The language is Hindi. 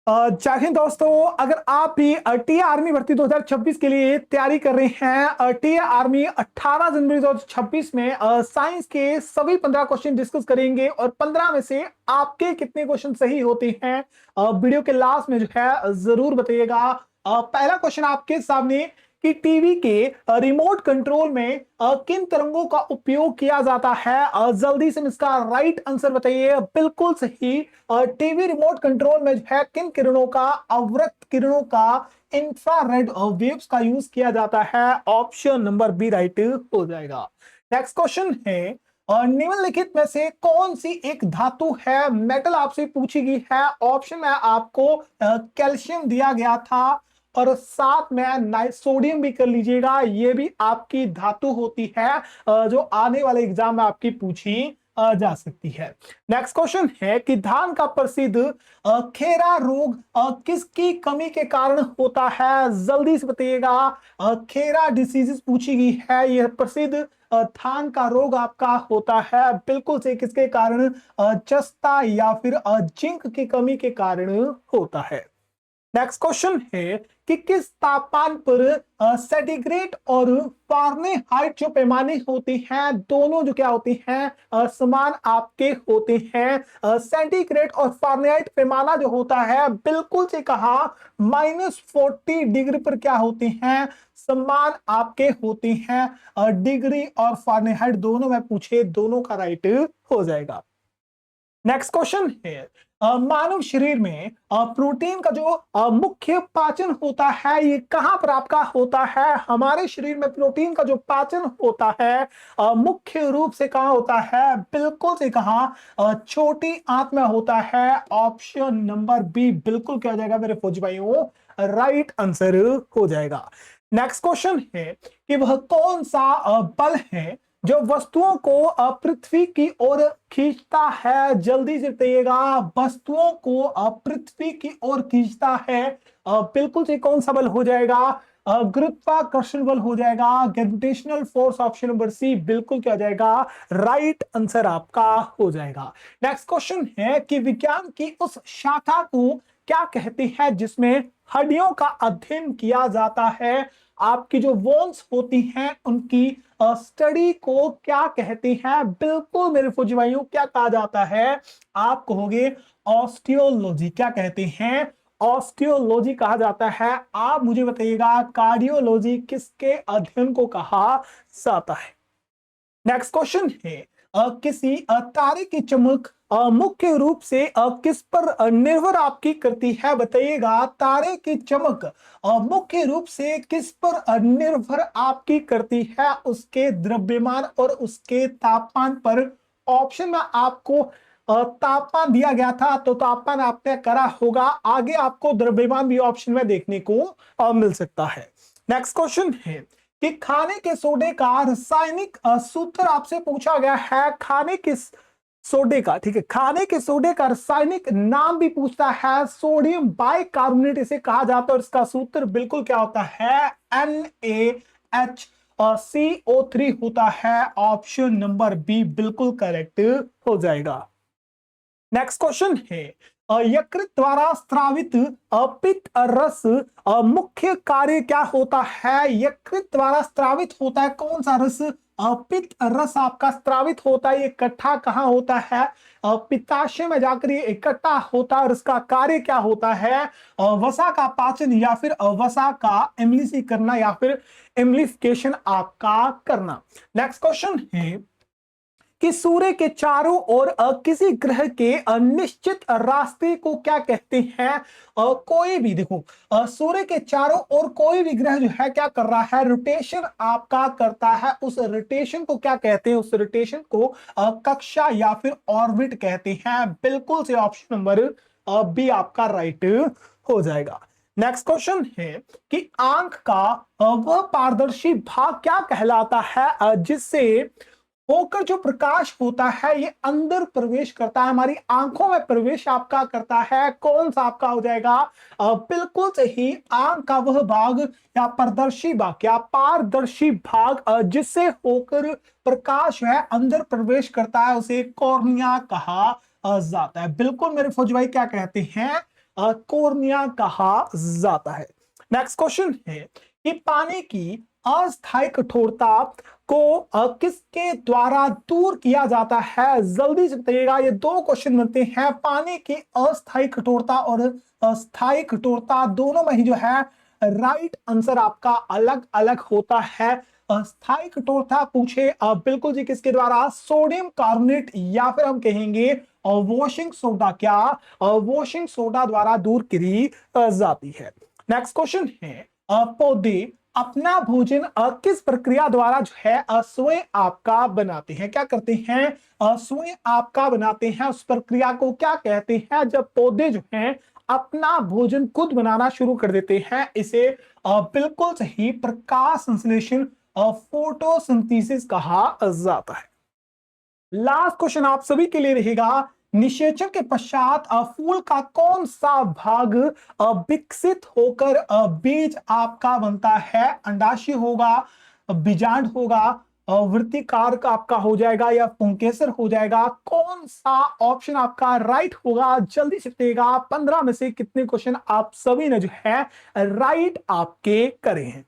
जय हिंद दोस्तों। अगर आप भी टी आर्मी भर्ती 2026 के लिए तैयारी कर रहे हैं, टी आर्मी 18 जनवरी 2026 में साइंस के सभी 15 क्वेश्चन डिस्कस करेंगे और 15 में से आपके कितने क्वेश्चन सही होते हैं वीडियो के लास्ट में जो है जरूर बताइएगा। पहला क्वेश्चन आपके सामने कि टीवी के रिमोट कंट्रोल में किन तरंगों का उपयोग किया जाता है, जल्दी से इसका राइट आंसर बताइए। बिल्कुल सही, टीवी रिमोट कंट्रोल में जो है किन किरणों का, अवरक्त किरणों का, इंफ्रारेड वेव्स का यूज किया जाता है। ऑप्शन नंबर बी राइट हो जाएगा। नेक्स्ट क्वेश्चन है निम्नलिखित में से कौन सी एक धातु है, मेटल आपसे पूछी गई है। ऑप्शन में आपको कैल्शियम दिया गया था और साथ में सोडियम भी कर लीजिएगा, ये भी आपकी धातु होती है जो आने वाले एग्जाम में आपकी पूछी जा सकती है। नेक्स्ट क्वेश्चन है कि धान का प्रसिद्ध खेरा रोग किसकी कमी के कारण होता है, जल्दी से बताइएगा। खेरा डिसीज पूछी गई है, यह प्रसिद्ध धान का रोग आपका होता है बिल्कुल से किसके कारण, जस्ता या फिर जिंक की कमी के कारण होता है। नेक्स्ट क्वेश्चन है कि किस तापमान पर सेंटीग्रेड और फारेनहाइट जो पैमाने होते हैं दोनों जो क्या होते हैं समान आपके होते हैं। सेंटीग्रेड और फारेनहाइट पैमाना जो होता है बिल्कुल से कहा -40 डिग्री पर क्या होते हैं, समान आपके होते हैं। डिग्री और फारेनहाइट दोनों में पूछे, दोनों का राइट हो जाएगा। नेक्स्ट क्वेश्चन है मानव शरीर में प्रोटीन का जो मुख्य पाचन होता है ये कहां पर आपका होता है। हमारे शरीर में प्रोटीन का जो पाचन होता है मुख्य रूप से कहां होता है, बिल्कुल से कहां, छोटी आंत में होता है। ऑप्शन नंबर बी बिल्कुल क्या हो जाएगा मेरे फौजी भाइयों, राइट आंसर हो जाएगा। नेक्स्ट क्वेश्चन है कि वह कौन सा बल है जो वस्तुओं को पृथ्वी की ओर खींचता है, जल्दी से बताइएगा। वस्तुओं को पृथ्वी की ओर खींचता है बिल्कुल से कौन सा बल हो जाएगा, गुरुत्वाकर्षण बल हो जाएगा, gravitational force. Option number C बिल्कुल क्या हो जाएगा, राइट आंसर आपका हो जाएगा। नेक्स्ट क्वेश्चन है कि विज्ञान की उस शाखा को क्या कहते हैं जिसमें हड्डियों का अध्ययन किया जाता है। आपकी जो बोन्स होती हैं उनकी स्टडी को क्या कहते हैं, बिल्कुल मेरे फौजी भाइयों क्या कहा जाता है, आप कहोगे ऑस्टियोलॉजी। क्या कहते हैं, ऑस्टियोलॉजी कहा जाता है। आप मुझे बताइएगा कार्डियोलॉजी किसके अध्ययन को कहा जाता है। नेक्स्ट क्वेश्चन है किसी तारे की चमक मुख्य रूप से किस पर निर्भर आपकी करती है, बताइएगा। तारे की चमक मुख्य रूप से किस पर निर्भर आपकी करती है, उसके द्रव्यमान और उसके तापमान पर। ऑप्शन में आपको तापमान दिया गया था तो तापमान आपने करा होगा, आगे आपको द्रव्यमान भी ऑप्शन में देखने को मिल सकता है। नेक्स्ट क्वेश्चन है कि खाने के सोडे का रासायनिक सूत्र आपसे पूछा गया है। खाने के सोडे का, ठीक है, खाने के सोडे का रासायनिक नाम भी पूछता है। सोडियम बाइकार्बोनेट इसे कहा जाता है और इसका सूत्र बिल्कुल क्या होता है, NaHCO3 होता है। ऑप्शन नंबर बी बिल्कुल करेक्ट हो जाएगा। नेक्स्ट क्वेश्चन है यकृत द्वारा स्रावित पित्त रस मुख्य कार्य क्या होता है। यकृत द्वारा स्रावित होता है कौन सा रस, पित्त रस आपका स्रावित होता है। ये इकट्ठा कहां होता है, पित्ताशय में जाकर ये इकट्ठा होता है और इसका कार्य क्या होता है, वसा का पाचन या फिर वसा का एम्लिसी करना या फिर एम्लिफिकेशन आपका करना। नेक्स्ट क्वेश्चन है कि सूर्य के चारों ओर किसी ग्रह के निश्चित रास्ते को क्या कहते हैं। कोई भी देखो सूर्य के चारों ओर कोई भी ग्रह जो है क्या कर रहा है, रोटेशन आपका करता है। उस रोटेशन को क्या कहते हैं, उस रोटेशन को कक्षा या फिर ऑर्बिट कहते हैं। बिल्कुल से ऑप्शन नंबर बी आपका राइट हो जाएगा। नेक्स्ट क्वेश्चन है कि आंख का वह पारदर्शी भाग क्या कहलाता है जिससे होकर जो प्रकाश होता है ये अंदर प्रवेश करता है, हमारी आंखों में प्रवेश आपका करता है। कौन सा आपका हो जाएगा, बिल्कुल सही, आंख का वह भाग या पारदर्शी भाग या पारदर्शी भाग जिससे होकर प्रकाश है अंदर प्रवेश करता है उसे कॉर्निया कहा जाता है। बिल्कुल मेरे फौजी भाई क्या कहते हैं, कोर्निया कहा जाता है। नेक्स्ट क्वेश्चन है कि पानी की अस्थायी कठोरता को किसके द्वारा दूर किया जाता है? जल्दी से बताइएगा, ये दो क्वेश्चन बनते हैं। पानी की अस्थायी कठोरता और अस्थायी कठोरता दोनों में ही जो है राइट आंसर आपका अलग अलग होता है। अस्थायी कठोरता पूछे बिल्कुल जी किसके द्वारा? सोडियम कार्बोनेट या फिर हम कहेंगे वॉशिंग सोडा। क्या वॉशिंग सोडा द्वारा दूर करी जाती है। नेक्स्ट क्वेश्चन है पौधे अपना भोजन किस प्रक्रिया द्वारा जो है स्वयं आपका बनाते हैं? क्या करते हैं? स्वयं आपका बनाते हैं। उस प्रक्रिया को क्या कहते हैं? जब पौधे जो हैं अपना भोजन खुद बनाना शुरू कर देते हैं, इसे बिल्कुल सही प्रकाश संश्लेषण फोटोसिंथेसिस कहा जाता है। लास्ट क्वेश्चन आप सभी के लिए रहेगा, निषेचन के पश्चात फूल का कौन सा भाग विकसित होकर बीज आपका बनता है? अंडाशय होगा, बीजांड होगा, वृत्तिकार का आपका हो जाएगा या पुंकेसर हो जाएगा? कौन सा ऑप्शन आपका राइट होगा? जल्दी से बताइएगा। 15 में से कितने क्वेश्चन आप सभी ने जो है राइट आपके करे हैं?